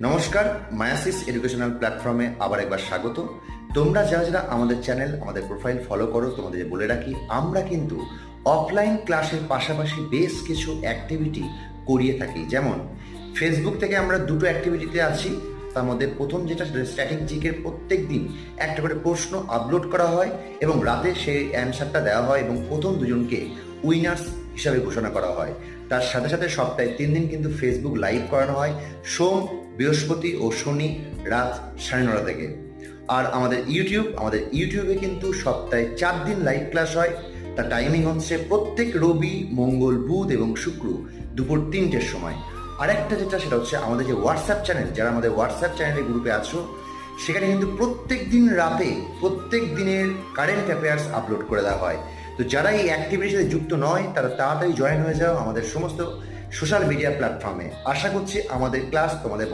নমস্কার, meiosis educational প্ল্যাটফর্মে আবার একবার স্বাগত। তোমরা যারা যারা আমাদের চ্যানেল, আমাদের প্রোফাইল ফলো করো, তোমাদের বলে রাখি আমরা কিন্তু অফলাইন ক্লাসের পাশাপাশি বেশ কিছু অ্যাক্টিভিটি করিয়ে থাকি। যেমন ফেসবুক থেকে আমরা দুটো অ্যাক্টিভিটিতে আছি। তার মধ্যে প্রথম যেটা স্ট্যাটিক জিকের প্রত্যেক দিন একটা করে প্রশ্ন আপলোড করা হয় এবং রাতে সেই অ্যান্সারটা দেওয়া হয় এবং প্রথম দুজনকে উইনার্স হিসাবে ঘোষণা করা হয়। তার সাথে সাথে সপ্তাহে 3 দিন কিন্তু ফেসবুক লাইভ করানো হয়, সোম, বৃহস্পতি ও শনি রাত 9:30 থেকে। আর আমাদের ইউটিউবে কিন্তু সপ্তাহে 4 দিন লাইভ ক্লাস হয়। তার টাইমিং হচ্ছে প্রত্যেক রবি, মঙ্গল, বুধ এবং শুক্র দুপুর 3টের সময়। আরেকটা যেটা সেটা হচ্ছে আমাদের যে হোয়াটসঅ্যাপ চ্যানেল, যারা আমাদের হোয়াটসঅ্যাপ চ্যানেলের গ্রুপে আছো সেখানে কিন্তু প্রত্যেক দিন রাতে প্রত্যেক দিনের কারেন্ট অ্যাফেয়ার্স আপলোড করে দেওয়া হয়। তো যারা এই অ্যাক্টিভিটির সাথে যুক্ত নয় তারা তাড়াতাড়ি জয়েন হয়ে যাও আমাদের সমস্ত সোশ্যাল মিডিয়া প্ল্যাটফর্মে। আশা করছি আমাদের ক্লাস তোমাদের